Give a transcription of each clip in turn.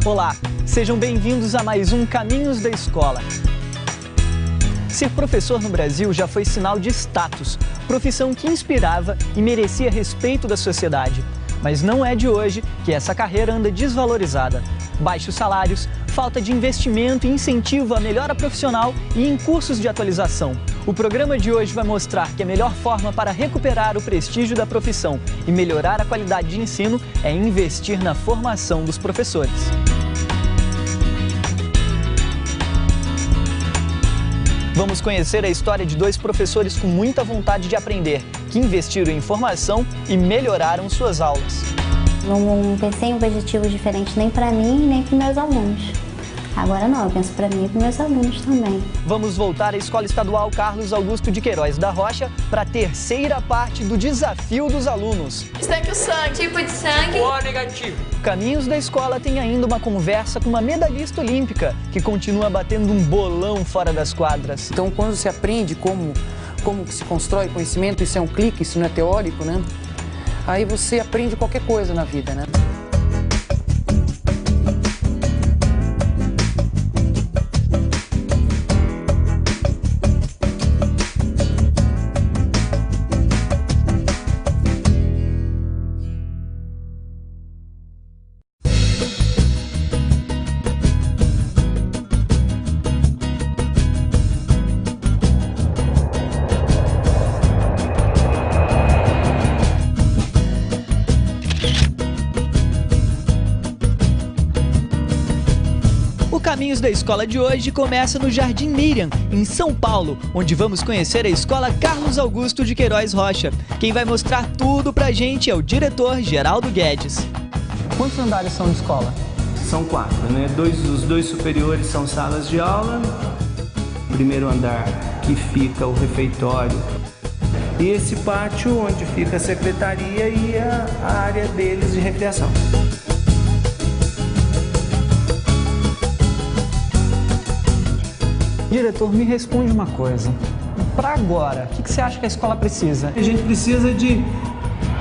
Olá, sejam bem-vindos a mais um Caminhos da Escola. Ser professor no Brasil já foi sinal de status, profissão que inspirava e merecia respeito da sociedade. Mas não é de hoje que essa carreira anda desvalorizada. Baixos salários, falta de investimento e incentivo à melhora profissional e em cursos de atualização. O programa de hoje vai mostrar que a melhor forma para recuperar o prestígio da profissão e melhorar a qualidade de ensino é investir na formação dos professores. Vamos conhecer a história de dois professores com muita vontade de aprender, que investiram em formação e melhoraram suas aulas. Não pensei em objetivos diferentes nem para mim, nem para meus alunos. Agora não, eu penso para mim e para meus alunos também. Vamos voltar à Escola Estadual Carlos Augusto de Queiroz da Rocha para a terceira parte do Desafio dos Alunos. Estanque o sangue, tipo de sangue. O negativo. Caminhos da Escola tem ainda uma conversa com uma medalhista olímpica que continua batendo um bolão fora das quadras. Então, quando se aprende como se constrói conhecimento, isso é um clique, isso não é teórico, né? Aí você aprende qualquer coisa na vida, né? Caminhos da Escola de hoje começa no Jardim Miriam, em São Paulo, onde vamos conhecer a Escola Carlos Augusto de Queiroz Rocha. Quem vai mostrar tudo pra gente é o diretor Geraldo Guedes. Quantos andares são de escola? São 4, né? Os dois superiores são salas de aula, o primeiro andar que fica o refeitório e esse pátio onde fica a secretaria e a área deles de recreação. Diretor, me responde uma coisa. Para agora, o que você acha que a escola precisa? A gente precisa de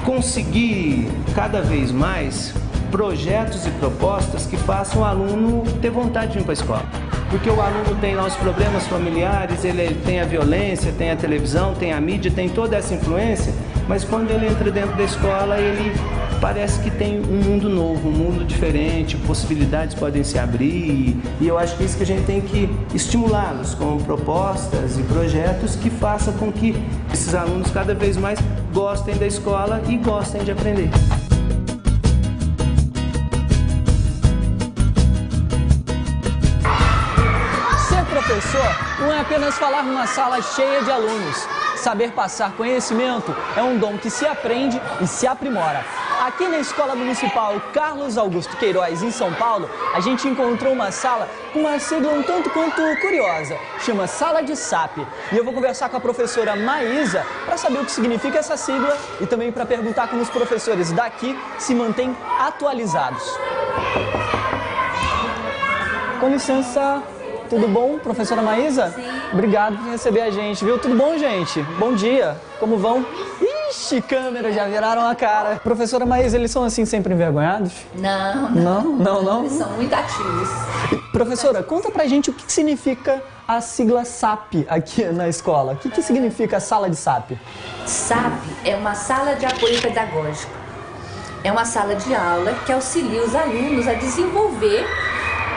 conseguir cada vez mais projetos e propostas que façam o aluno ter vontade de vir para a escola. Porque o aluno tem lá os problemas familiares, ele tem a violência, tem a televisão, tem a mídia, tem toda essa influência, mas quando ele entra dentro da escola, ele parece que tem um mundo novo, um mundo diferente, possibilidades podem se abrir e eu acho que é isso que a gente tem que estimulá-los com propostas e projetos que façam com que esses alunos cada vez mais gostem da escola e gostem de aprender. Ser professor não é apenas falar numa sala cheia de alunos. Saber passar conhecimento é um dom que se aprende e se aprimora. Aqui na Escola Municipal Carlos Augusto Queiroz, em São Paulo, a gente encontrou uma sala com uma sigla um tanto quanto curiosa. Chama Sala de SAP. E eu vou conversar com a professora Maísa para saber o que significa essa sigla e também para perguntar como os professores daqui se mantêm atualizados. Com licença, tudo bom, professora Maísa? Sim. Obrigado por receber a gente, viu? Tudo bom, gente? Bom dia. Como vão? Ixi, câmera, já viraram a cara. Professora Maísa, eles são assim sempre envergonhados? Não. Eles são muito ativos. Professora, conta pra gente o que significa a sigla SAP aqui na escola. O que significa a sala de SAP? SAP é uma sala de apoio pedagógico. É uma sala de aula que auxilia os alunos a desenvolver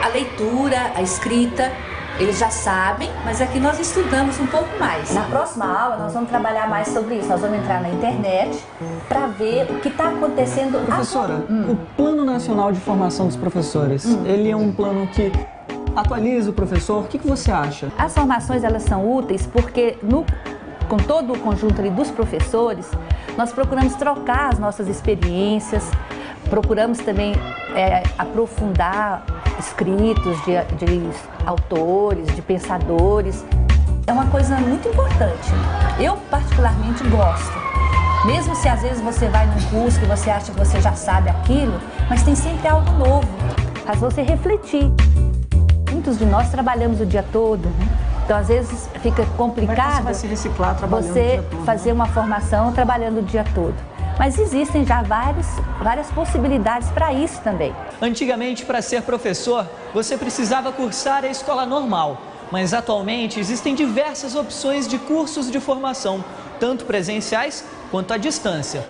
a leitura, a escrita. Eles já sabem, mas aqui nós estudamos um pouco mais. Na próxima aula nós vamos trabalhar mais sobre isso. Nós vamos entrar na internet para ver o que está acontecendo. Professora, o Plano Nacional de Formação dos Professores, ele é um plano que atualiza o professor? O que você acha? As formações elas são úteis porque com todo o conjunto ali dos professores, nós procuramos trocar as nossas experiências, procuramos também aprofundar escritos de autores, de pensadores. É uma coisa muito importante. Eu particularmente gosto. Mesmo se às vezes você vai num curso que você acha que você já sabe aquilo, mas tem sempre algo novo. Faz você refletir. Muitos de nós trabalhamos o dia todo, então às vezes fica complicado você vai se reciclar trabalhando o você dia todo, fazer uma formação trabalhando o dia todo. Mas existem já várias possibilidades para isso também. Antigamente, para ser professor, você precisava cursar a escola normal. Mas atualmente existem diversas opções de cursos de formação, tanto presenciais quanto à distância.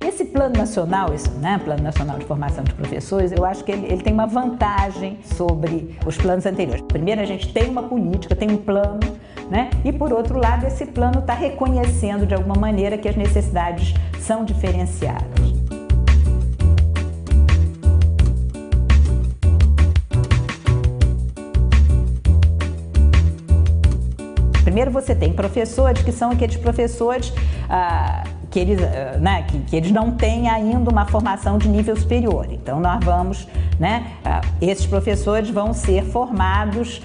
Esse Plano Nacional, Plano Nacional de Formação de Professores, eu acho que ele tem uma vantagem sobre os planos anteriores. Primeiro, a gente tem uma política, tem um plano, né? E por outro lado, esse plano está reconhecendo de alguma maneira que as necessidades são diferenciadas. Primeiro, você tem professores que são aqueles professores que eles não têm ainda uma formação de nível superior. Então, nós vamos, esses professores vão ser formados,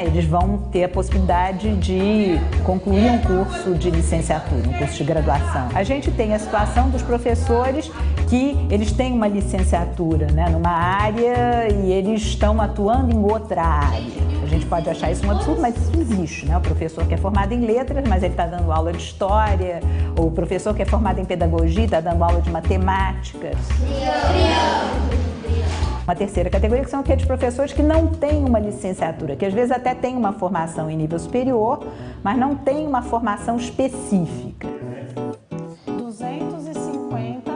eles vão ter a possibilidade de concluir um curso de licenciatura, um curso de graduação. A gente tem a situação dos professores que eles têm uma licenciatura, numa área e eles estão atuando em outra área. A gente pode achar isso um absurdo, mas isso existe, O professor que é formado em letras, mas ele está dando aula de história, ou o professor que é formado em pedagogia está dando aula de matemática. Uma terceira categoria que são aqueles professores que não têm uma licenciatura, que às vezes até têm uma formação em nível superior, mas não têm uma formação específica. 250.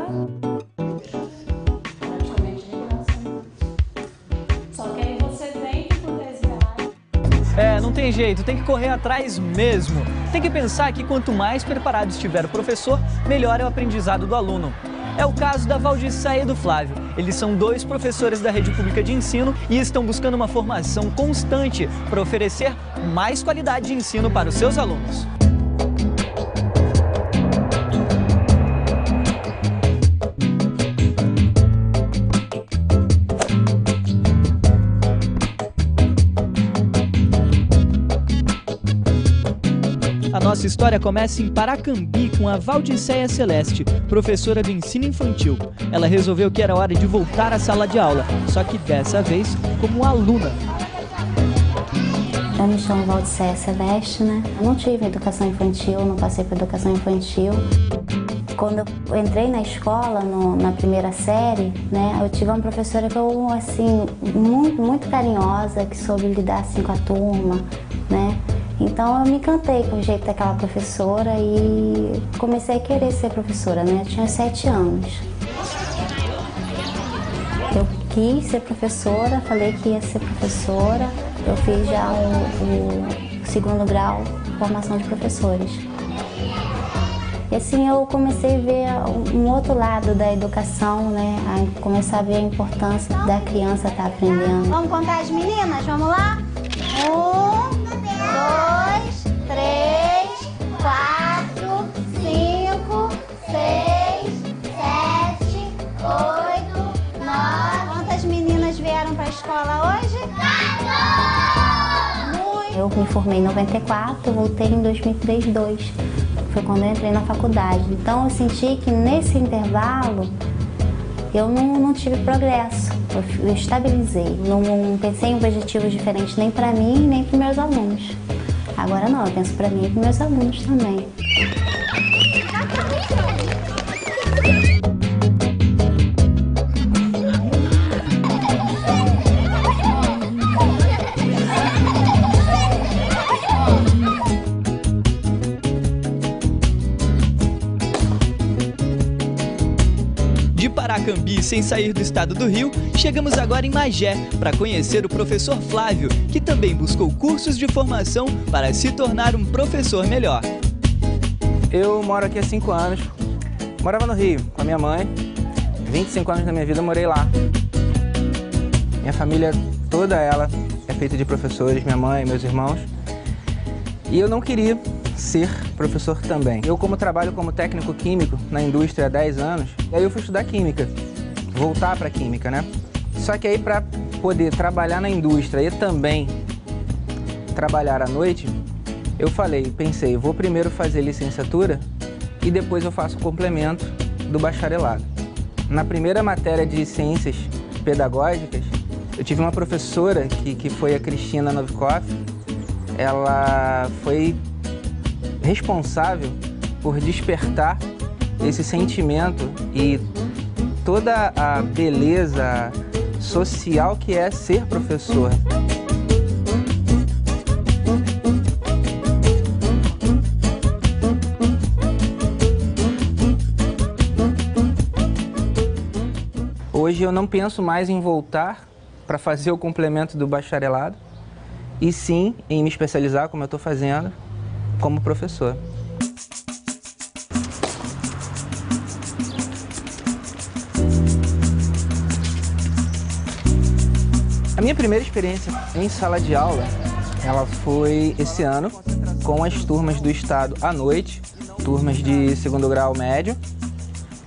Só que aí você tem que potenciar. Não tem jeito, tem que correr atrás mesmo. Tem que pensar que quanto mais preparado estiver o professor, melhor é o aprendizado do aluno. É o caso da Valdissaia e do Flávio. Eles são 2 professores da rede pública de ensino e estão buscando uma formação constante para oferecer mais qualidade de ensino para os seus alunos. A nossa história começa em Paracambi com a Valdissaia Celeste, professora do ensino infantil. Ela resolveu que era hora de voltar à sala de aula, só que dessa vez como aluna. Eu me chamo Valdissaia Celeste, Eu não tive educação infantil, não passei por educação infantil. Quando eu entrei na escola, na primeira série, eu tive uma professora que eu, muito carinhosa, que soube lidar, com a turma, Então eu me encantei com o jeito daquela professora e comecei a querer ser professora, Eu tinha 7 anos. Eu quis ser professora, falei que ia ser professora. Eu fiz já o 2º grau, formação de professores. E assim eu comecei a ver um outro lado da educação, A começar a ver a importância da criança estar aprendendo. Vamos contar as meninas? Vamos lá? 1, 2, 3, 4, 5, 6, 7, 8, 9. Quantas meninas vieram para a escola hoje? 4! Eu me formei em 94, voltei em 2002. Foi quando eu entrei na faculdade. Então eu senti que nesse intervalo eu não tive progresso, eu estabilizei. Não pensei em objetivos diferentes nem para mim, nem para meus alunos. Agora não, eu penso para mim e para meus alunos também. De Paracambi, sem sair do estado do Rio, chegamos agora em Magé para conhecer o professor Flávio, que também buscou cursos de formação para se tornar um professor melhor. Eu moro aqui há 5 anos, morava no Rio com a minha mãe, 25 anos da minha vida eu morei lá. Minha família, toda ela, é feita de professores, minha mãe, meus irmãos, e eu não queria ser professor também. Eu, como trabalho como técnico químico na indústria há 10 anos, aí eu fui estudar química, voltar para química, Só que aí para poder trabalhar na indústria e também trabalhar à noite, eu pensei, vou primeiro fazer licenciatura e depois eu faço o complemento do bacharelado. Na primeira matéria de ciências pedagógicas, eu tive uma professora que foi a Cristina Novikov. Ela foi responsável por despertar esse sentimento e toda a beleza social que é ser professor. Hoje eu não penso mais em voltar para fazer o complemento do bacharelado, e sim em me especializar, como eu estou fazendo, como professor. A minha primeira experiência em sala de aula, ela foi esse ano, com as turmas do estado à noite, turmas de segundo grau médio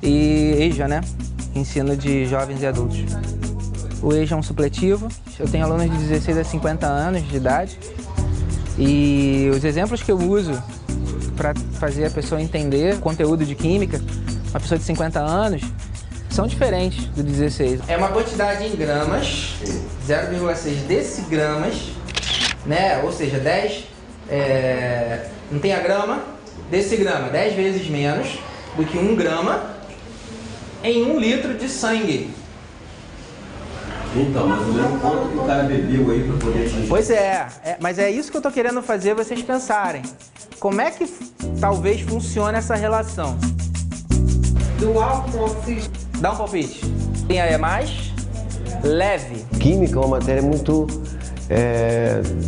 e EJA, né? Ensino de jovens e adultos. O EJA é um supletivo, eu tenho alunos de 16 a 50 anos de idade e os exemplos que eu uso para fazer a pessoa entender o conteúdo de química, uma pessoa de 50 anos, são diferentes do 16. É uma quantidade em gramas, 0,6 decigramas, né? Ou seja, 10, não tem a grama, decigrama, 10 vezes menos do que 1 grama em 1 litro de sangue. Então, mas o mesmo quanto que o cara bebeu aí para poder atingir. Pois mas é isso que eu tô querendo fazer vocês pensarem. Como é que talvez funcione essa relação? Do álcool oxigênio. Dá um palpite. Quem é mais leve? Química é uma matéria muito...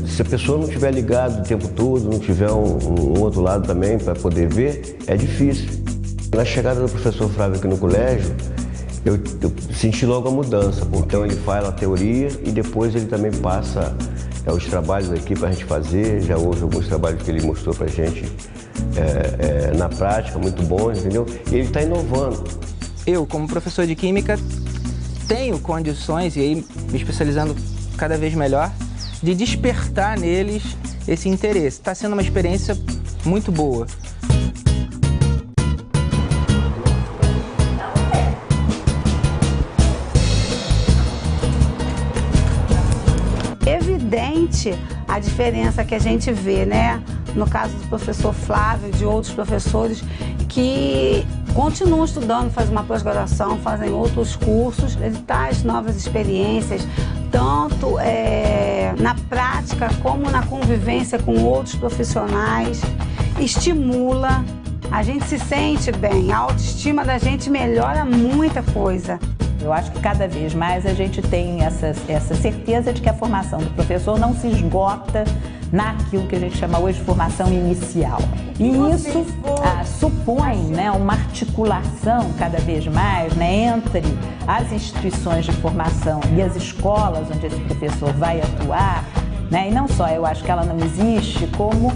se a pessoa não estiver ligada o tempo todo, não tiver um outro lado também para poder ver, é difícil. Na chegada do professor Flávio aqui no colégio, eu senti logo a mudança. Então ele faz a teoria e depois ele também passa os trabalhos aqui para a gente fazer. Já houve alguns trabalhos que ele mostrou para a gente na prática, muito bons, entendeu? E ele está inovando. Eu, como professor de Química, tenho condições, e aí me especializando cada vez melhor, de despertar neles esse interesse. Está sendo uma experiência muito boa. Evidente a diferença que a gente vê, né? No caso do professor Flávio, de outros professores que continuam estudando, fazem uma pós-graduação, fazem outros cursos, ele traz novas experiências, tanto na prática como na convivência com outros profissionais, estimula, a gente se sente bem, a autoestima da gente melhora muita coisa. Eu acho que cada vez mais a gente tem essa certeza de que a formação do professor não se esgota naquilo que a gente chama hoje de formação inicial. E isso supõe, né, uma articulação cada vez mais, né, entre as instituições de formação e as escolas onde esse professor vai atuar, né, e não só, eu acho que ela não existe, como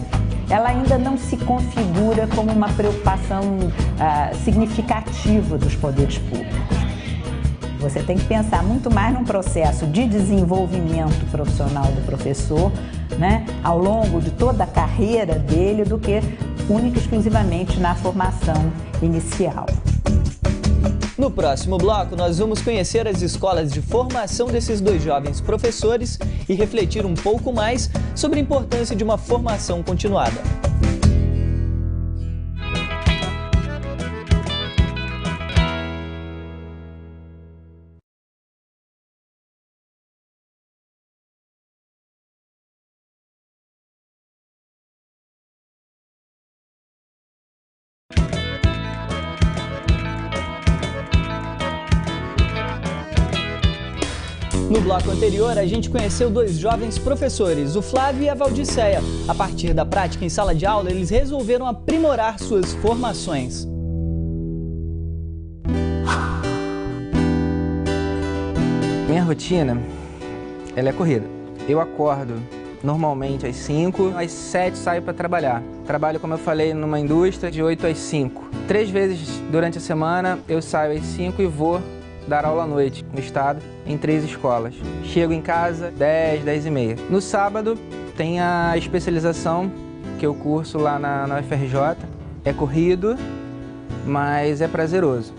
ela ainda não se configura como uma preocupação significativa dos poderes públicos. Você tem que pensar muito mais num processo de desenvolvimento profissional do professor, né, ao longo de toda a carreira dele, do que única e exclusivamente na formação inicial. No próximo bloco, nós vamos conhecer as escolas de formação desses dois jovens professores e refletir um pouco mais sobre a importância de uma formação continuada. No bloco anterior, a gente conheceu dois jovens professores, o Flávio e a Valdiceia. A partir da prática em sala de aula, eles resolveram aprimorar suas formações. Minha rotina, ela é corrida. Eu acordo normalmente às 5, às 7 saio para trabalhar. Trabalho, como eu falei, numa indústria de 8 às 5. 3 vezes durante a semana eu saio às 5 e vou dar aula à noite no estado, em 3 escolas. Chego em casa 10, 10 e meia. No sábado tem a especialização que eu curso lá na UFRJ. É corrido, mas é prazeroso.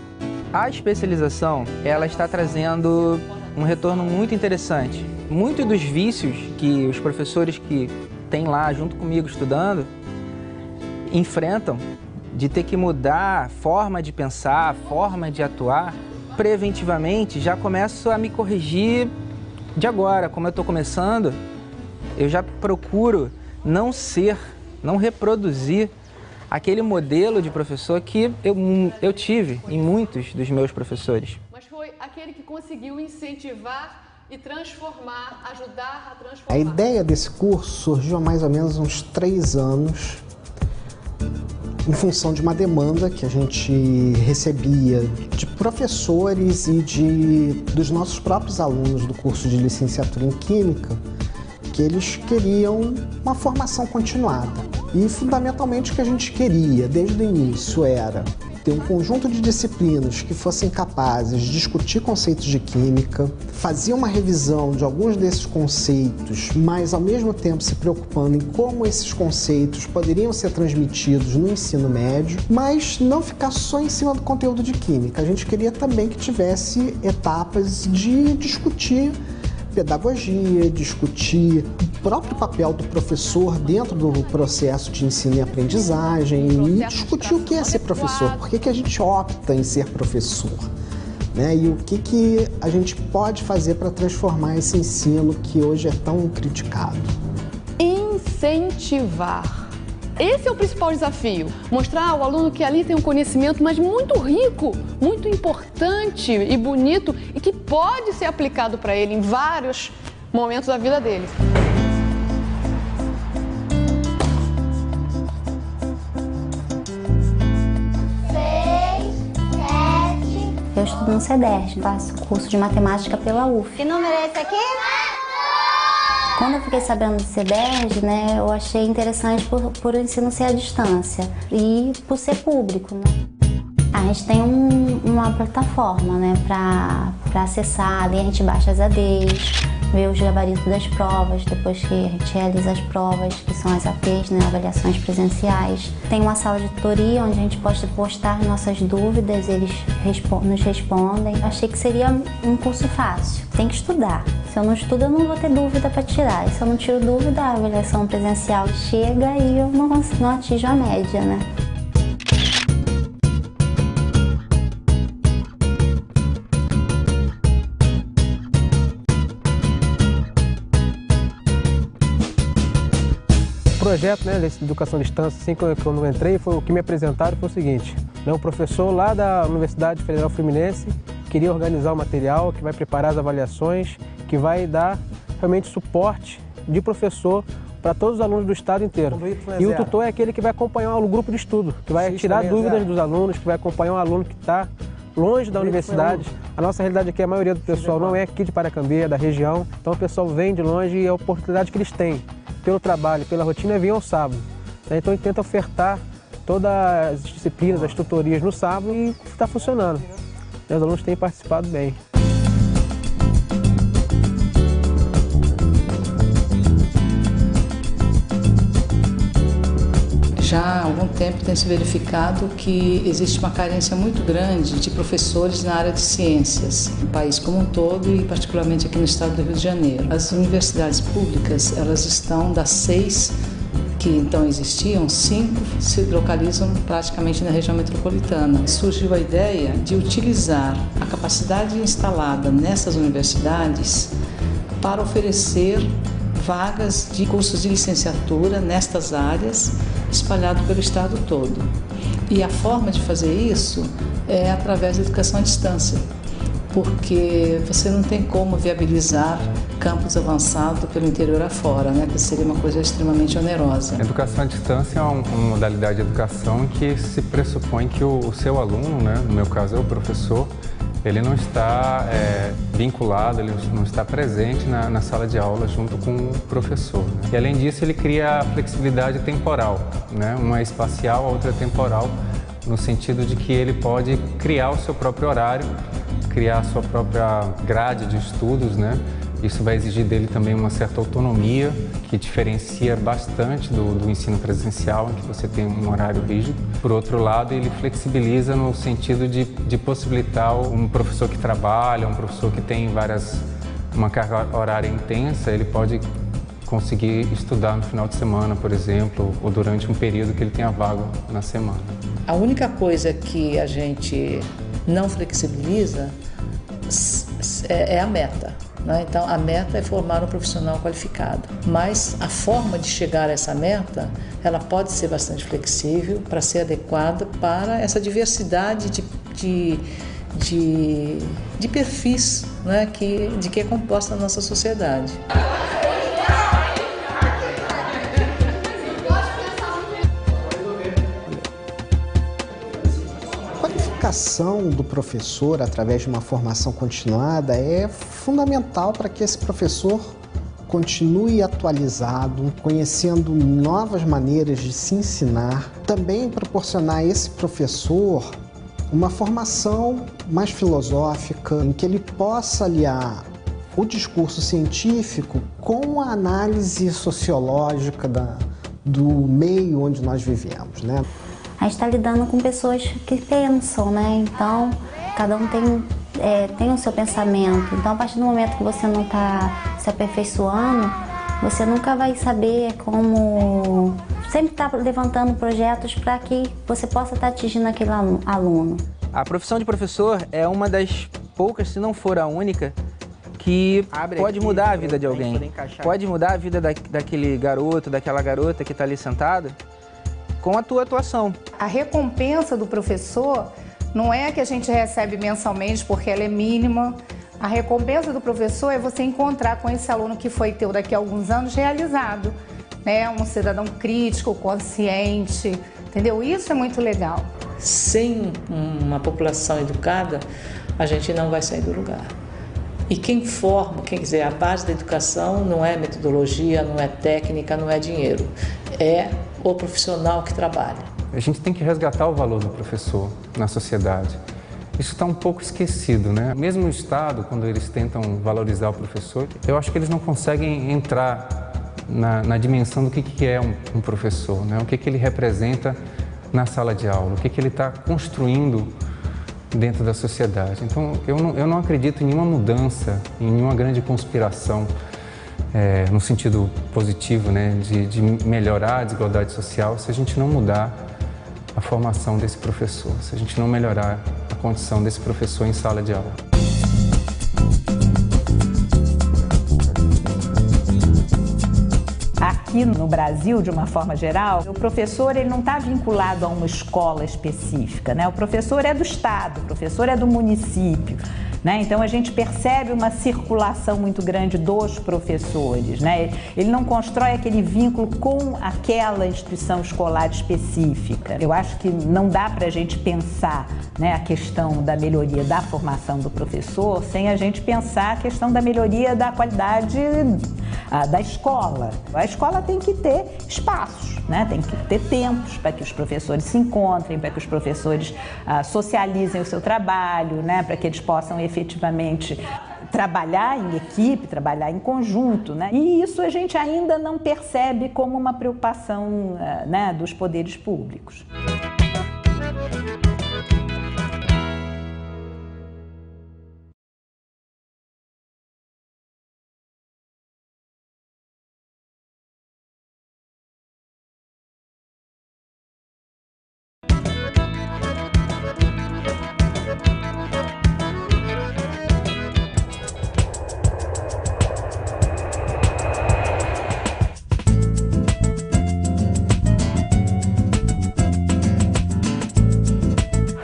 A especialização, ela está trazendo um retorno muito interessante. Muitos dos vícios que os professores que têm lá junto comigo estudando enfrentam, de ter que mudar a forma de pensar, a forma de atuar, preventivamente já começo a me corrigir de agora. Como eu estou começando, eu já procuro não reproduzir aquele modelo de professor que eu tive em muitos dos meus professores. Mas foi aquele que conseguiu incentivar e transformar, ajudar a transformar. A ideia desse curso surgiu há mais ou menos uns 3 anos, em função de uma demanda que a gente recebia de professores e dos nossos próprios alunos do curso de licenciatura em Química, que eles queriam uma formação continuada. E fundamentalmente o que a gente queria desde o início era ter um conjunto de disciplinas que fossem capazes de discutir conceitos de química, fazer uma revisão de alguns desses conceitos, mas ao mesmo tempo se preocupando em como esses conceitos poderiam ser transmitidos no ensino médio, mas não ficar só em cima do conteúdo de química. A gente queria também que tivesse etapas de discutir pedagogia, discutir o próprio papel do professor dentro do processo de ensino e aprendizagem e discutir o que é ser professor, por que a gente opta em ser professor, né? E o que a gente pode fazer para transformar esse ensino que hoje é tão criticado. Incentivar. Esse é o principal desafio, mostrar ao aluno que ali tem um conhecimento, mas muito rico, muito importante e bonito e que pode ser aplicado para ele em vários momentos da vida dele. Eu estudo no CEDERJ, faço curso de matemática pela UF. Que número é esse aqui? Quando eu fiquei sabendo do CEDERJ, né, eu achei interessante por o ensino ser à distância e por ser público, né? A gente tem uma plataforma, né, para acessar, ali a gente baixa as ADs, vê os gabaritos das provas, depois que a gente realiza as provas, que são as APs, né, avaliações presenciais. Tem uma sala de tutoria onde a gente pode postar nossas dúvidas, eles nos respondem. Achei que seria um curso fácil, tem que estudar. Se eu não estudo, eu não vou ter dúvida para tirar. E se eu não tiro dúvida, a avaliação presencial chega e eu não atinjo a média, né? O projeto, né, desse educação à distância, assim que eu entrei, o que me apresentaram foi o seguinte, né, um professor lá da Universidade Federal Fluminense queria organizar o material, que vai preparar as avaliações, que vai dar realmente suporte de professor para todos os alunos do estado inteiro. E o tutor é aquele que vai acompanhar o grupo de estudo, que vai tirar dúvidas dos alunos, que vai acompanhar um aluno que está longe da universidade. A nossa realidade aqui, a maioria do pessoal não é aqui de Paracambi, é da região, então o pessoal vem de longe e a oportunidade que eles têm pelo trabalho, pela rotina, é vir ao sábado. Então a gente tenta ofertar todas as disciplinas, as tutorias no sábado e está funcionando. Os alunos têm participado bem. Já há algum tempo tem se verificado que existe uma carência muito grande de professores na área de ciências, no país como um todo e particularmente aqui no estado do Rio de Janeiro. As universidades públicas, elas estão das 6 que então existiam, 5 se localizam praticamente na região metropolitana. Surgiu a ideia de utilizar a capacidade instalada nessas universidades para oferecer vagas de cursos de licenciatura nestas áreas, espalhado pelo estado todo. E a forma de fazer isso é através da educação à distância, porque você não tem como viabilizar campus avançado pelo interior afora, né? Que seria uma coisa extremamente onerosa. A educação à distância é uma modalidade de educação que se pressupõe que o seu aluno, né, no meu caso é o professor, ele não está vinculado, ele não está presente na sala de aula junto com o professor, né? E além disso ele cria a flexibilidade temporal, né? Uma é espacial, a outra é temporal, no sentido de que ele pode criar o seu próprio horário, criar a sua própria grade de estudos, né? Isso vai exigir dele também uma certa autonomia, que diferencia bastante do ensino presencial, em que você tem um horário rígido. Por outro lado, ele flexibiliza no sentido de possibilitar um professor que trabalha, um professor que tem uma carga horária intensa, ele pode conseguir estudar no final de semana, por exemplo, ou durante um período que ele tenha vaga na semana. A única coisa que a gente não flexibiliza é a meta. Então, a meta é formar um profissional qualificado, mas a forma de chegar a essa meta, ela pode ser bastante flexível para ser adequada para essa diversidade de perfis, né, de que é composta a nossa sociedade. A qualificação do professor através de uma formação continuada é fundamental para que esse professor continue atualizado, conhecendo novas maneiras de se ensinar. Também proporcionar a esse professor uma formação mais filosófica, em que ele possa aliar o discurso científico com a análise sociológica do meio onde nós vivemos, né? A gente está lidando com pessoas que pensam, né? Então, cada um tem o seu pensamento. Então, a partir do momento que você não está se aperfeiçoando, você nunca vai saber como... Sempre está levantando projetos para que você possa estar atingindo aquele aluno. A profissão de professor é uma das poucas, se não for a única, que pode mudar a vida de alguém. Pode mudar a vida daquele garoto, daquela garota que está ali sentada, com a tua atuação. A recompensa do professor não é a que a gente recebe mensalmente, porque ela é mínima. A recompensa do professor é você encontrar com esse aluno que foi teu daqui a alguns anos realizado, né? Um cidadão crítico, consciente, entendeu? Isso é muito legal. Sem uma população educada, a gente não vai sair do lugar. E quem forma, quer dizer, a base da educação não é metodologia, não é técnica, não é dinheiro. É o profissional que trabalha. A gente tem que resgatar o valor do professor na sociedade. Isso está um pouco esquecido, né? Mesmo no Estado, quando eles tentam valorizar o professor, eu acho que eles não conseguem entrar na dimensão do que é um professor, né? O que ele representa na sala de aula, o que ele está construindo dentro da sociedade. Então, eu não acredito em nenhuma mudança, em nenhuma grande conspiração, no sentido positivo, né, de melhorar a desigualdade social, se a gente não mudar a formação desse professor, se a gente não melhorar a condição desse professor em sala de aula. Aqui no Brasil, de uma forma geral, o professor ele não está vinculado a uma escola específica, né? O professor é do Estado, o professor é do município, né? Então a gente percebe uma circulação muito grande dos professores, né? Ele não constrói aquele vínculo com aquela instituição escolar específica. Eu acho que não dá para a gente pensar, né, a questão da melhoria da formação do professor sem a gente pensar a questão da melhoria da qualidade da escola. A escola tem que ter espaços, né? Tem que ter tempos para que os professores se encontrem, para que os professores socializem o seu trabalho, né? Para que eles possam efetivamente trabalhar em equipe, trabalhar em conjunto, né? E isso a gente ainda não percebe como uma preocupação, né, dos poderes públicos.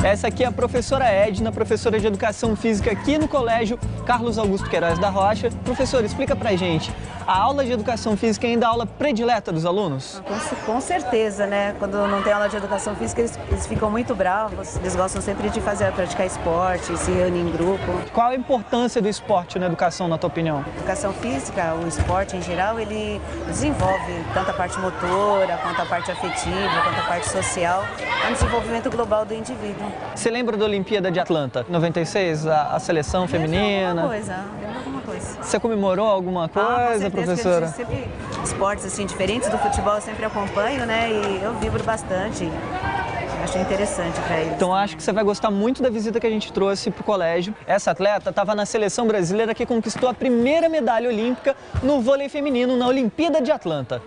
Essa aqui é a professora Edna, professora de Educação Física aqui no Colégio Carlos Augusto Queiroz da Rocha. Professora, explica pra gente, a aula de Educação Física é ainda a aula predileta dos alunos? Com certeza, né? Quando não tem aula de Educação Física, eles ficam muito bravos. Eles gostam sempre de praticar esporte, se reunir em grupo. Qual a importância do esporte na educação, na tua opinião? Educação Física, o esporte em geral, ele desenvolve tanto a parte motora, quanto a parte afetiva, quanto a parte social, é um desenvolvimento global do indivíduo. Você lembra da Olimpíada de Atlanta, 96, a seleção feminina? Lembro alguma coisa. coisa. Você comemorou alguma coisa, professora? Sempre esportes assim diferentes do futebol eu sempre acompanho, né? E eu vibro bastante. Achei interessante para eles. Então acho que você vai gostar muito da visita que a gente trouxe para o colégio. Essa atleta estava na seleção brasileira que conquistou a primeira medalha olímpica no vôlei feminino na Olimpíada de Atlanta.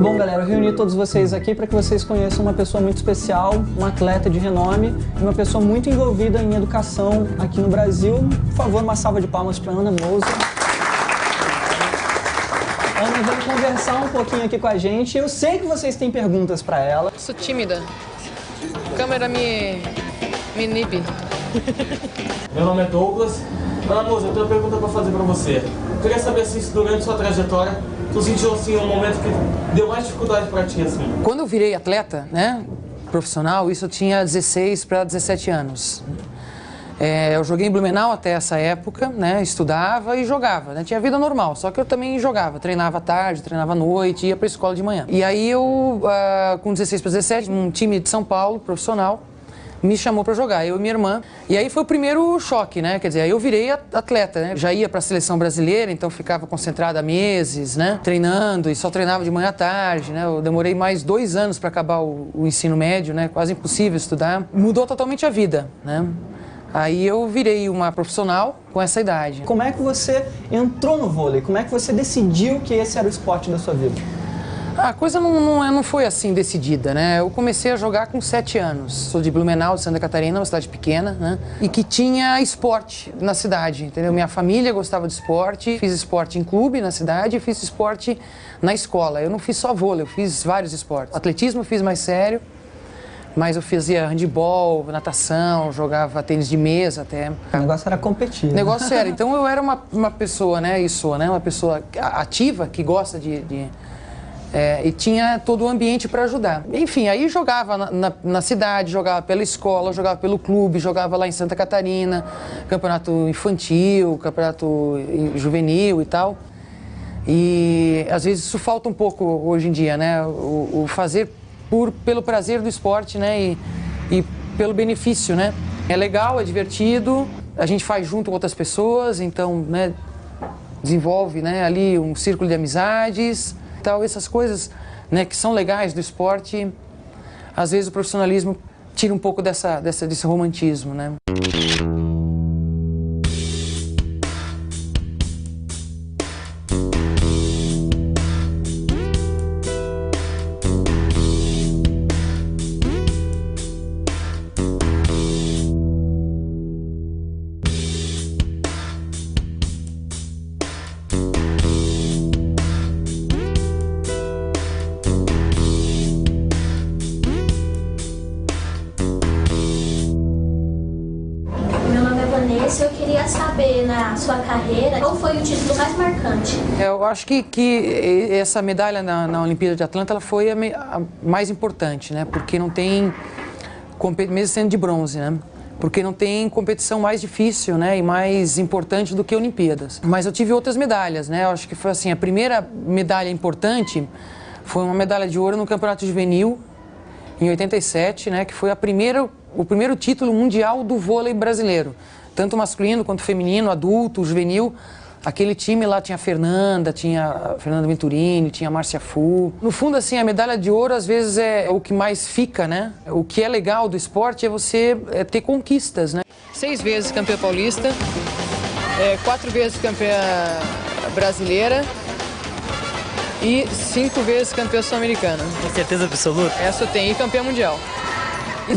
Bom, galera, eu reuni todos vocês aqui para que vocês conheçam uma pessoa muito especial, um atleta de renome e uma pessoa muito envolvida em educação aqui no Brasil. Por favor, uma salva de palmas para Ana Moser. Ana veio conversar um pouquinho aqui com a gente. Eu sei que vocês têm perguntas para ela. Sou tímida. A câmera me inibe. Meu nome é Douglas. Ana Moser, eu tenho uma pergunta para fazer para você. Eu queria saber se durante sua trajetória tu sentiu assim um momento que deu mais dificuldade para ti assim? Quando eu virei atleta, né, profissional, isso eu tinha 16 para 17 anos. Eu joguei em Blumenau até essa época, né, estudava e jogava, né, tinha vida normal, só que eu também jogava, treinava à tarde, treinava à noite, ia para a escola de manhã. E aí eu, com 16 para 17, um time de São Paulo, profissional, me chamou para jogar, eu e minha irmã. E aí foi o primeiro choque, né? Quer dizer, aí eu virei atleta, né? Já ia para a seleção brasileira, então ficava concentrada há meses, né? Treinando e só treinava de manhã à tarde, né? Eu demorei mais 2 anos para acabar o ensino médio, né? Quase impossível estudar. Mudou totalmente a vida, né? Aí eu virei uma profissional com essa idade. Como é que você entrou no vôlei? Como é que você decidiu que esse era o esporte da sua vida? A coisa não foi assim decidida, né? Eu comecei a jogar com 7 anos. Sou de Blumenau, de Santa Catarina, uma cidade pequena, né? E que tinha esporte na cidade, entendeu? Minha família gostava de esporte, fiz esporte em clube na cidade e fiz esporte na escola. Eu não fiz só vôlei, eu fiz vários esportes. Atletismo eu fiz mais sério, mas eu fazia handebol, natação, jogava tênis de mesa até. O negócio era competir. O negócio sério. Então eu era uma pessoa, né? Uma pessoa ativa que gosta e tinha todo o ambiente para ajudar. Enfim, aí jogava na cidade, jogava pela escola, jogava pelo clube, jogava lá em Santa Catarina, campeonato infantil, campeonato juvenil e tal. E às vezes isso falta um pouco hoje em dia, né? O fazer pelo prazer do esporte, né? E pelo benefício, né? É legal, é divertido, a gente faz junto com outras pessoas, então, né? Desenvolve, né? Ali um círculo de amizades. Tal, essas coisas, né, que são legais do esporte, às vezes o profissionalismo tira um pouco desse romantismo, né? Eu queria saber, na sua carreira, qual foi o título mais marcante? Eu acho que essa medalha na Olimpíada de Atlanta ela foi a mais importante, né? Porque não tem, mesmo sendo de bronze, né? Porque não tem competição mais difícil, né? E mais importante do que Olimpíadas. Mas eu tive outras medalhas, né? Eu acho que foi assim, a primeira medalha importante foi uma medalha de ouro no Campeonato Juvenil, em 87, né? Que foi o primeiro título mundial do vôlei brasileiro. Tanto masculino quanto feminino, adulto, juvenil. Aquele time lá tinha a Fernanda Venturini, tinha a Márcia Fu. No fundo, assim, a medalha de ouro às vezes é o que mais fica, né? O que é legal do esporte é você ter conquistas, né? 6 vezes campeã paulista, 4 vezes campeã brasileira e 5 vezes campeã sul-americana. Com certeza absoluta? Essa eu tenho, e campeã mundial.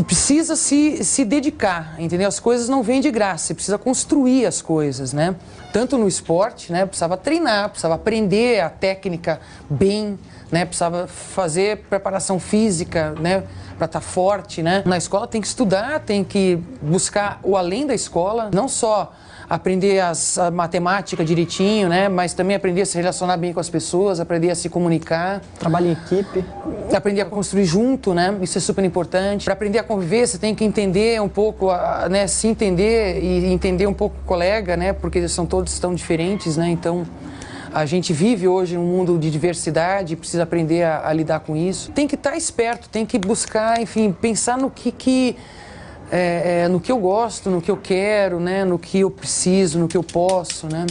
Precisa se dedicar, entendeu? As coisas não vêm de graça, você precisa construir as coisas, né? Tanto no esporte, né? Precisava treinar, precisava aprender a técnica bem, né? Precisava fazer preparação física, né? Para estar forte, né? Na escola tem que estudar, tem que buscar o além da escola, não só aprender a matemática direitinho, né? Mas também aprender a se relacionar bem com as pessoas, aprender a se comunicar. Trabalho em equipe. Aprender a construir junto, né? Isso é super importante. Para aprender a conviver, você tem que entender um pouco, né? Se entender e entender um pouco o colega, né? Porque todos estão diferentes, né? Então, A gente vive hoje um mundo de diversidade, precisa aprender a lidar com isso. Tem que estar esperto, tem que buscar, enfim, pensar no no que eu gosto, no que eu quero, né? No que eu preciso, no que eu posso, né?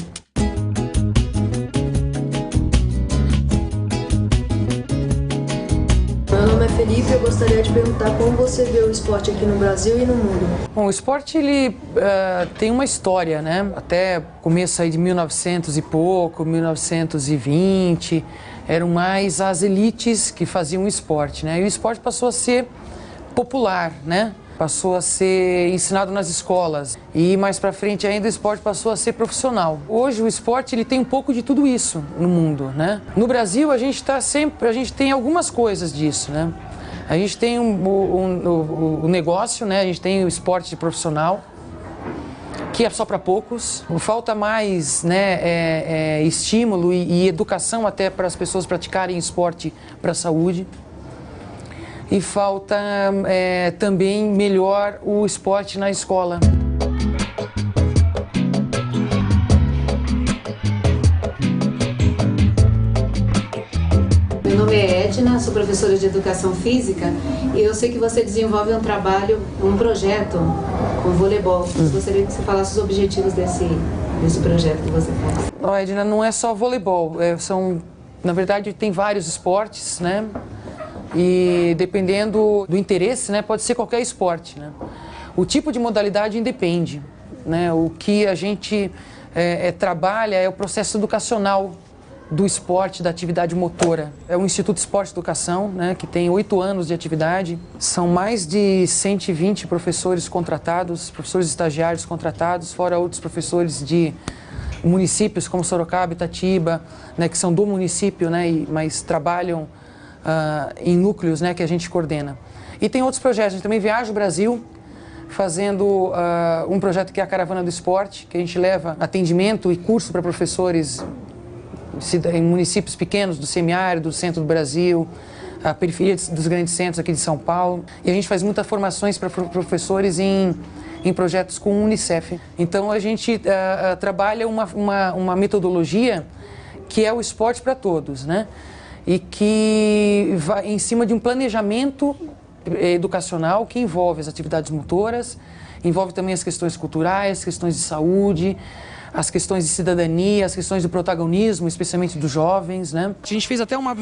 Meu nome é Felipe e eu gostaria de perguntar como você vê o esporte aqui no Brasil e no mundo. Bom, o esporte ele tem uma história, né? Até começo aí de 1900 e pouco, 1920, eram mais as elites que faziam esporte, né? E o esporte passou a ser popular, né? Passou a ser ensinado nas escolas e mais para frente ainda o esporte passou a ser profissional. Hoje o esporte ele tem um pouco de tudo isso no mundo, né? No Brasil a gente tem algumas coisas disso, né? A gente tem o negócio, né? A gente tem o esporte profissional, que é só para poucos. Falta mais, né, estímulo e educação até para as pessoas praticarem esporte para a saúde. E falta também melhor o esporte na escola. Meu nome é Edna, sou professora de Educação Física e eu sei que você desenvolve um trabalho, um projeto com voleibol. Eu gostaria que você falasse os objetivos desse projeto que você faz. Não, Edna, não é só voleibol, na verdade tem vários esportes, né? E dependendo do interesse, né, pode ser qualquer esporte, né? O tipo de modalidade independe, né? O que a gente trabalha é o processo educacional do esporte, da atividade motora. É o Instituto Esporte Educação, né, que tem 8 anos de atividade. São mais de 120 professores contratados, professores estagiários contratados, fora outros professores de municípios como Sorocaba, Itatiba, né, que são do município, né, mas trabalham em núcleos, né, que a gente coordena. E tem outros projetos, a gente também viaja o Brasil fazendo um projeto que é a Caravana do Esporte, que a gente leva atendimento e curso para professores em municípios pequenos do semiárido, do centro do Brasil, a periferia dos grandes centros aqui de São Paulo. E a gente faz muitas formações para professores em projetos com o Unicef. Então a gente trabalha uma metodologia que é o esporte para todos, né? E que vai em cima de um planejamento educacional que envolve as atividades motoras, envolve também as questões culturais, as questões de saúde, as questões de cidadania, as questões do protagonismo, especialmente dos jovens, né? A gente fez até uma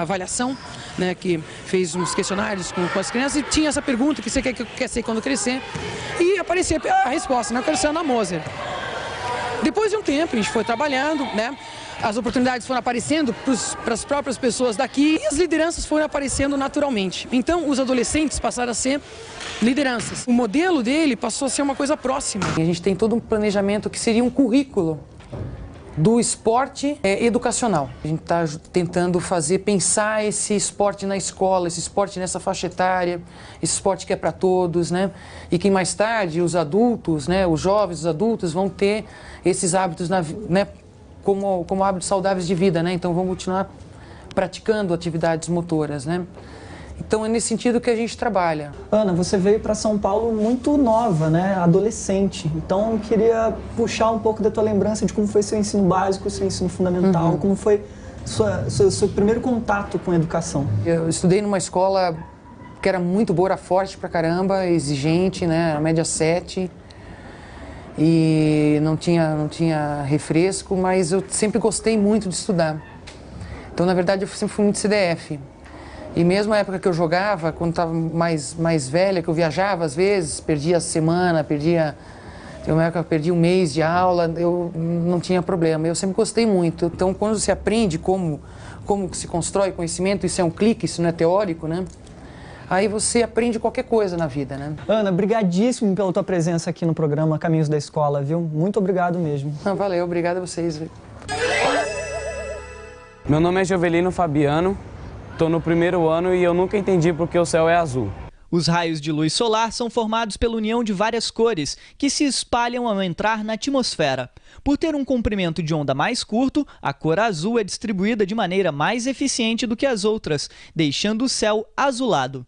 avaliação, né, que fez uns questionários com as crianças e tinha essa pergunta: o que você quer ser quando crescer? E aparecia a resposta, né? Eu quero ser Ana Moser. Depois de um tempo, a gente foi trabalhando, né? As oportunidades foram aparecendo para as próprias pessoas daqui e as lideranças foram aparecendo naturalmente. Então, os adolescentes passaram a ser lideranças. O modelo dele passou a ser uma coisa próxima. A gente tem todo um planejamento que seria um currículo do esporte educacional. A gente está tentando pensar esse esporte na escola, esse esporte nessa faixa etária, esse esporte que é para todos, né? E que mais tarde os adultos, né, os jovens, os adultos vão ter esses hábitos, né, como hábitos saudáveis de vida, né? Então vão continuar praticando atividades motoras, né? Então é nesse sentido que a gente trabalha. Ana, você veio para São Paulo muito nova, né? Adolescente. Então eu queria puxar um pouco da tua lembrança de como foi seu ensino básico, seu ensino fundamental, como foi seu primeiro contato com a educação. Eu estudei numa escola que era muito boa, era forte pra caramba, exigente, né? A média 7. E não tinha refresco, mas eu sempre gostei muito de estudar. Então, na verdade, eu sempre fui muito CDF. E mesmo na época que eu jogava, quando estava mais velha, que eu viajava às vezes, perdia a semana, tem uma época que eu perdi um mês de aula, eu não tinha problema. Eu sempre gostei muito. Então, quando você aprende como se constrói conhecimento, isso é um clique, isso não é teórico, né? Aí você aprende qualquer coisa na vida, né? Ana, brigadíssimo pela tua presença aqui no programa Caminhos da Escola, viu? Muito obrigado mesmo. Valeu, obrigado a vocês. Meu nome é Jovelino Fabiano, estou no 1º ano e eu nunca entendi porque o céu é azul. Os raios de luz solar são formados pela união de várias cores, que se espalham ao entrar na atmosfera. Por ter um comprimento de onda mais curto, a cor azul é distribuída de maneira mais eficiente do que as outras, deixando o céu azulado.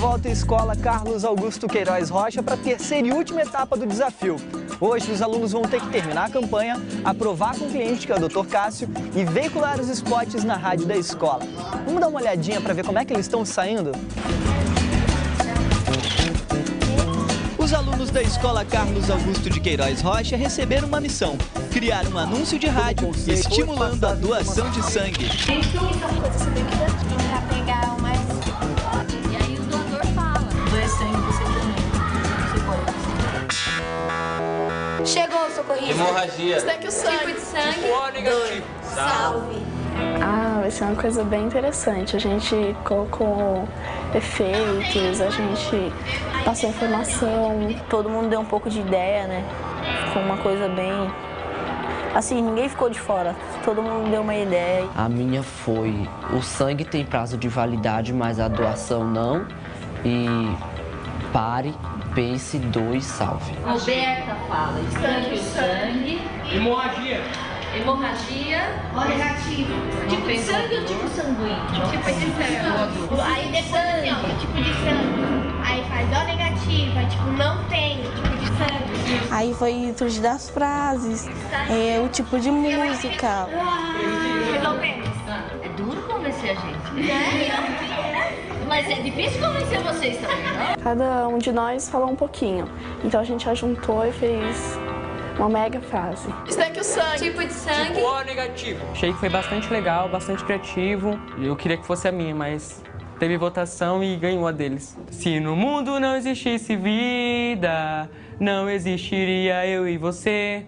volta à escola Carlos Augusto Queiroz Rocha para a terceira e última etapa do desafio. Hoje, os alunos vão ter que terminar a campanha, aprovar com o cliente, que é o Dr. Cássio, e veicular os spots na rádio da escola. Vamos dar uma olhadinha para ver como é que eles estão saindo? Os alunos da escola Carlos Augusto de Queiroz Rocha receberam uma missão: criar um anúncio de rádio estimulando a doação de sangue. E aí o doador fala. Doe sangue, você também. Você pode. Chegou o socorrista. Hemorragia. Isso daqui é o sangue. Tipo de sangue. Tipo O negativo. Salve. Vai ser uma coisa bem interessante. A gente colocou efeitos, a gente passou informação. Todo mundo deu um pouco de ideia, né? Ficou uma coisa bem... Assim, ninguém ficou de fora, todo mundo deu uma ideia. A minha foi: o sangue tem prazo de validade, mas a doação não. E pare, pense, doe, salve. Roberta fala: estanque o sangue. Hemorragia. Hemorragia. O negativo. Tipo de sangue ou tipo sanguíneo? Tipo de sangue. Aí depois assim, ó, tipo de sangue. Aí faz O negativo, aí tipo não tem, tipo de sangue. Aí foi surgir das frases, o tipo de música. É duro convencer a gente. Mas é difícil convencer vocês também, não? Cada um de nós falou um pouquinho, então a gente ajuntou e fez uma mega frase. Estanque o sangue. Tipo de sangue. Tipo O negativo. Achei que foi bastante legal, bastante criativo. Eu queria que fosse a minha, mas teve votação e ganhou a deles. Se no mundo não existisse vida, não existiria eu e você.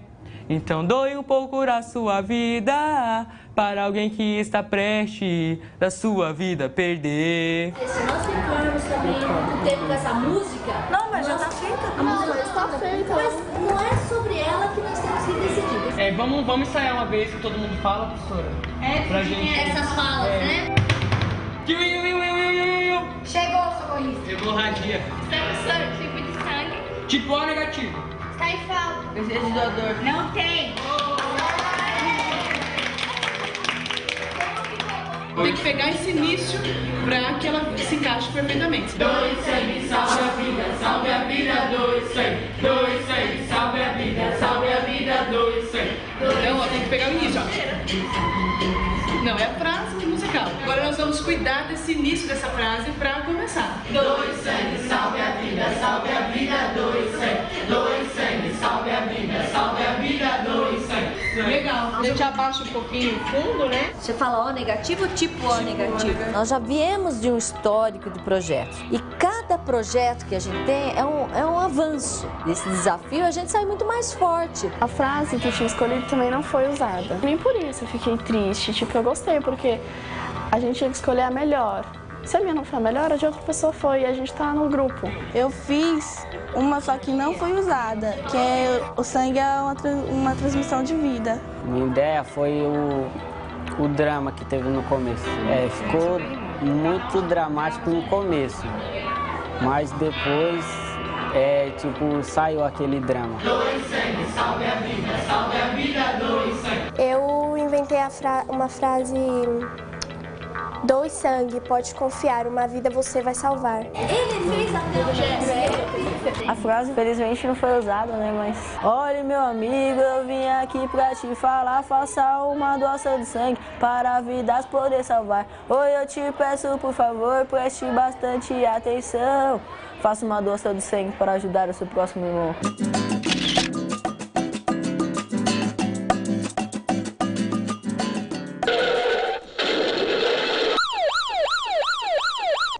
Então doe um pouco da sua vida para alguém que está prestes da sua vida perder. Se nós ficarmos também muito tempo com essa música... Não, mas já está feita. A música já está feita. Mas não é sobre ela que nós temos que decidir. Vamos ensaiar uma vez que todo mundo fala, professora? Pra gente. Essas falas, né? Chegou o socorrista. Hemorragia. Sangue, tipo de sangue. Tipo O negativo. Está em falta. Desejo de doador. Não tem. Tem que pegar esse início para que ela se encaixe perfeitamente. Doe sangue, salve a vida, salve a vida, doe sangue. Doe sangue, salve a vida, salve a vida, doe sangue. Então, ó, tem que pegar o início, ó. Não, é a frase musical. Agora nós vamos cuidar desse início dessa frase para começar. Doe sangue, salve a vida, doe sangue. Doe sangue, salve a vida, doe sangue. Legal. A gente abaixa um pouquinho o fundo, né? Você fala O negativo ou tipo O negativo? Nós já viemos de um histórico de projetos. E cada projeto que a gente tem é um avanço. Desse desafio a gente sai muito mais forte. A frase que eu tinha escolhido também não foi usada. Nem por isso eu fiquei triste. Tipo, eu gostei porque a gente tinha que escolher a melhor. Se a minha não foi a melhor, a de outra pessoa foi e a gente tá no grupo. Eu fiz uma só que não foi usada, que é o sangue é uma transmissão de vida. Minha ideia foi o drama que teve no começo. Ficou muito dramático no começo, mas depois saiu aquele drama. Doe sangue, salve a vida, doe sangue. Eu inventei uma frase: doe sangue, pode confiar, uma vida você vai salvar. Ele fez até o gesto. A frase, infelizmente, não foi usada, né? Mas... Olha, meu amigo, eu vim aqui pra te falar, faça uma doação de sangue para vidas poder salvar. Oi, eu te peço, por favor, preste bastante atenção. Faça uma doação de sangue para ajudar o seu próximo irmão.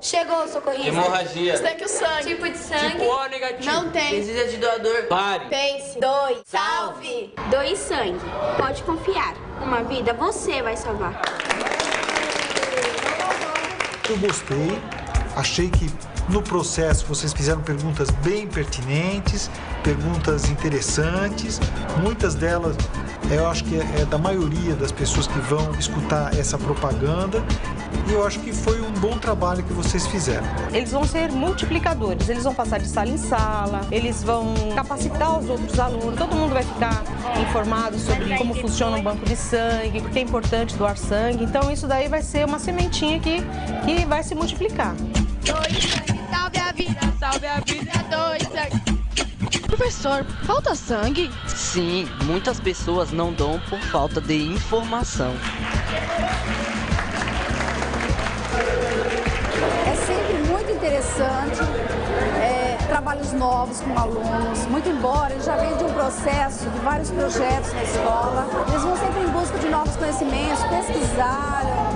Chegou o socorrista. Hemorragia. Estanque o sangue. Tipo de sangue. Tipo O negativo. Não tem. Desejo de doador. Pare. Pense. Doe. Salve. Doe sangue, pode confiar, uma vida você vai salvar. Eu gostei, achei que no processo vocês fizeram perguntas bem pertinentes, perguntas interessantes, muitas delas eu acho que é da maioria das pessoas que vão escutar essa propaganda. E eu acho que foi um bom trabalho que vocês fizeram. Eles vão ser multiplicadores, eles vão passar de sala em sala, eles vão capacitar os outros alunos, todo mundo vai ficar informado sobre como funciona um banco de sangue, porque é importante doar sangue. Então isso daí vai ser uma sementinha que vai se multiplicar. Doe sangue, salve salve a vida, dois sangue. Professor, falta sangue? Sim, muitas pessoas não dão por falta de informação. É sempre muito interessante, trabalhos novos com alunos, muito embora eles já venham de um processo de vários projetos na escola, eles vão sempre em busca de novos conhecimentos, pesquisaram,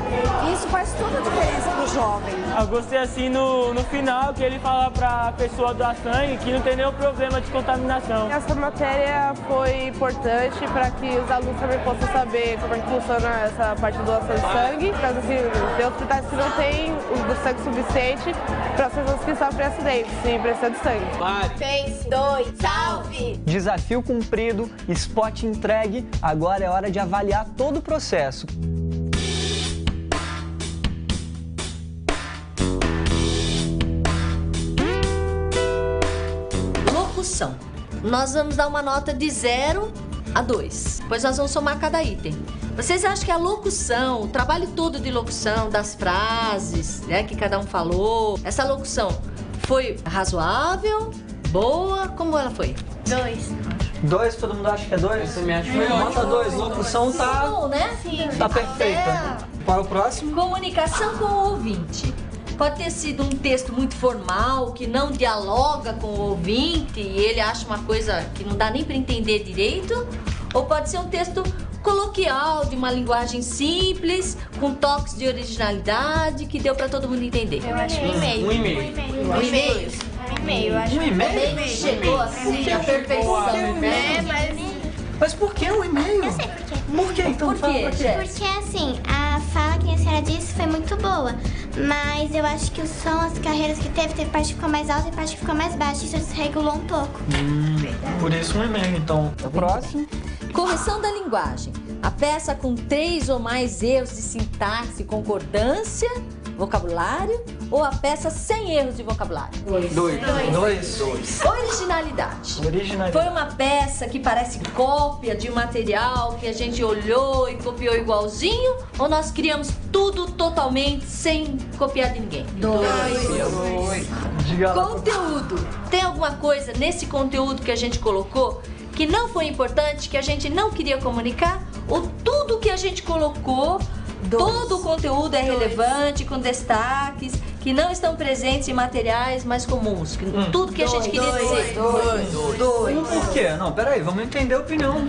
e isso faz toda a diferença para o jovem. Eu gostei assim no final que ele fala para a pessoa doar sangue que não tem nenhum problema de contaminação. Essa matéria foi importante para que os alunos também possam saber como é que funciona essa parte da doação de sangue, por causa assim, tem hospitais que não tem o sangue suficiente para as pessoas que sofrem acidentes e precisam de sangue. 3, 2, salve! Desafio cumprido, spot entregue, agora é hora de avaliar todo o processo. Locução. Nós vamos dar uma nota de 0 a 2, pois nós vamos somar cada item. Vocês acham que a locução, o trabalho todo de locução, das frases, né, que cada um falou, essa locução foi razoável, boa, como ela foi? 2. 2, todo mundo acha que é 2? Você me acha? Nota 2, locução tá... Bom, né? Sim. Tá perfeita. Qual é o próximo? Comunicação com o ouvinte. Pode ter sido um texto muito formal, que não dialoga com o ouvinte e ele acha uma coisa que não dá nem para entender direito, ou pode ser um texto coloquial, de uma linguagem simples, com toques de originalidade, que deu para todo mundo entender. Eu acho um e-mail. Um e-mail. Um e-mail? Um e-mail, eu acho. Um e-mail? Chegou assim, a perfeição, né? Mas por que um e-mail? Eu sei por quê. Por quê? Então Por fala quê, pra quê? Porque assim, a fala que a senhora disse foi muito boa, mas eu acho que o som, as carreiras que teve parte que ficou mais alta e parte que ficou mais baixa, isso desregulou um pouco. Por isso um e-mail, então. O próximo? Correção da linguagem. A peça com 3 ou mais erros de sintaxe, concordância, vocabulário, ou a peça sem erros de vocabulário? 2. Originalidade. Foi uma peça que parece cópia de um material que a gente olhou e copiou igualzinho, ou nós criamos tudo totalmente sem copiar de ninguém? 2. Conteúdo. Tem alguma coisa nesse conteúdo que a gente colocou que não foi importante, que a gente não queria comunicar? Ou tudo que a gente colocou, todo o conteúdo é relevante, com destaques, que não estão presentes em materiais mais comuns? Tudo que a gente queria dizer. 2. Por quê? Não, peraí, vamos entender a opinião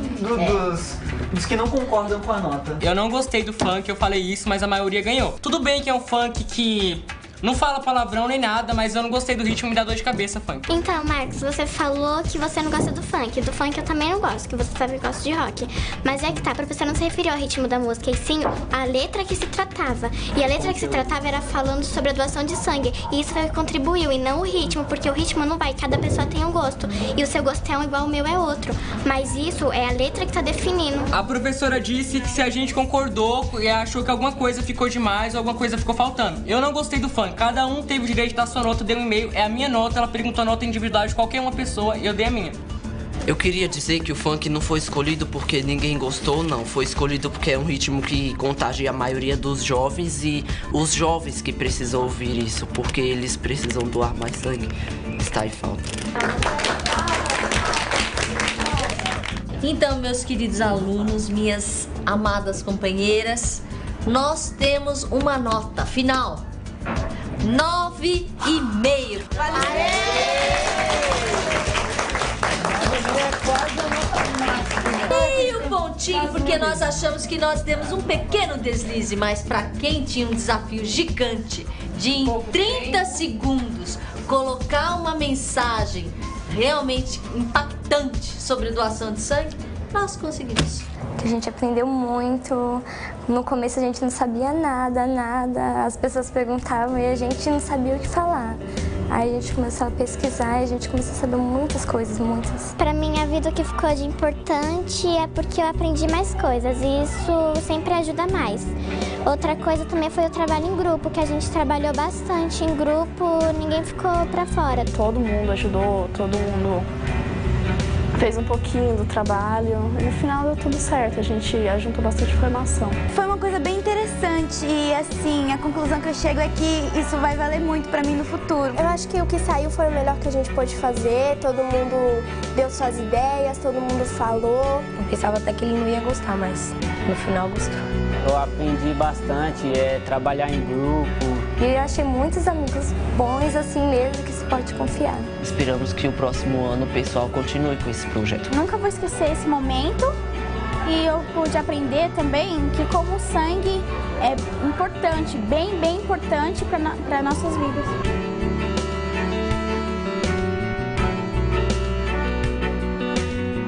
dos que não concordam com a nota. Eu não gostei do funk, eu falei isso, mas a maioria ganhou. Tudo bem que é um funk que não fala palavrão nem nada, mas eu não gostei do ritmo, me dá dor de cabeça, funk. Então, Marcos, você falou que você não gosta do funk. Do funk eu também não gosto, que você sabe que gosta de rock. Mas é que tá, a professora não se referiu ao ritmo da música, e sim a letra que se tratava. E a letra que se tratava era falando sobre a doação de sangue. E isso foi o que contribuiu, e não o ritmo, porque o ritmo não vai, cada pessoa tem um gosto. E o seu gosto é um igual o meu é outro. Mas isso é a letra que tá definindo. A professora disse que se a gente concordou e achou que alguma coisa ficou demais ou alguma coisa ficou faltando. Eu não gostei do funk. Cada um teve o direito de dar sua nota, deu um e-mail, é a minha nota, ela perguntou a nota individual de qualquer uma pessoa e eu dei a minha. Eu queria dizer que o funk não foi escolhido porque ninguém gostou, não. Foi escolhido porque é um ritmo que contagia a maioria dos jovens e os jovens que precisam ouvir isso, porque eles precisam doar mais sangue. Está em falta. Então, meus queridos alunos, minhas amadas companheiras, nós temos uma nota final. 9,5. E o pontinho, porque nós achamos que nós demos um pequeno deslize, mas para quem tinha um desafio gigante de em 30 segundos colocar uma mensagem realmente impactante sobre doação de sangue, nós conseguimos. A gente aprendeu muito. No começo a gente não sabia nada. As pessoas perguntavam e a gente não sabia o que falar. Aí a gente começou a pesquisar e a gente começou a saber muitas coisas, muitas. Para mim, a vida que ficou de importante é porque eu aprendi mais coisas e isso sempre ajuda mais. Outra coisa também foi o trabalho em grupo, que a gente trabalhou bastante em grupo, ninguém ficou para fora. Todo mundo ajudou, todo mundo fez um pouquinho do trabalho e no final deu tudo certo, a gente juntou bastante informação. Foi uma coisa bem interessante e assim, a conclusão que eu chego é que isso vai valer muito pra mim no futuro. Eu acho que o que saiu foi o melhor que a gente pôde fazer, todo mundo deu suas ideias, todo mundo falou. Eu pensava até que ele não ia gostar, mas no final gostou. Eu aprendi bastante, trabalhar em grupo. E eu achei muitos amigos bons, assim mesmo, que se pode confiar. Esperamos que o próximo ano o pessoal continue com esse projeto. Nunca vou esquecer esse momento e eu pude aprender também que como o sangue é importante, bem importante para nossas vidas.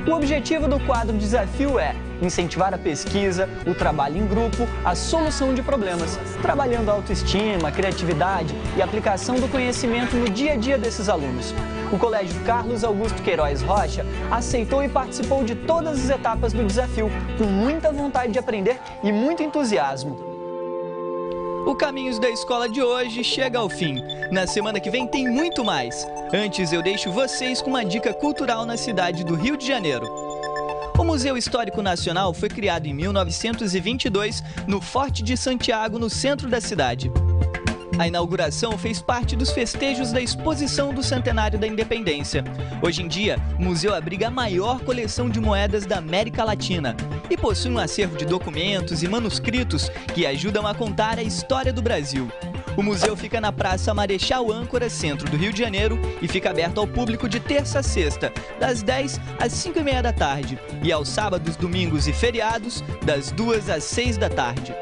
O objetivo do quadro Desafio é incentivar a pesquisa, o trabalho em grupo, a solução de problemas, trabalhando a autoestima, a criatividade e a aplicação do conhecimento no dia a dia desses alunos. O Colégio Carlos Augusto Queiroz Rocha aceitou e participou de todas as etapas do desafio, com muita vontade de aprender e muito entusiasmo. O Caminhos da Escola de hoje chega ao fim. Na semana que vem tem muito mais. Antes, eu deixo vocês com uma dica cultural na cidade do Rio de Janeiro. O Museu Histórico Nacional foi criado em 1922 no Forte de Santiago, no centro da cidade. A inauguração fez parte dos festejos da exposição do Centenário da Independência. Hoje em dia, o museu abriga a maior coleção de moedas da América Latina e possui um acervo de documentos e manuscritos que ajudam a contar a história do Brasil. O museu fica na Praça Marechal Âncora, centro do Rio de Janeiro, e fica aberto ao público de terça a sexta, das 10 às 5h30 da tarde, e aos sábados, domingos e feriados, das 2 às 6 da tarde.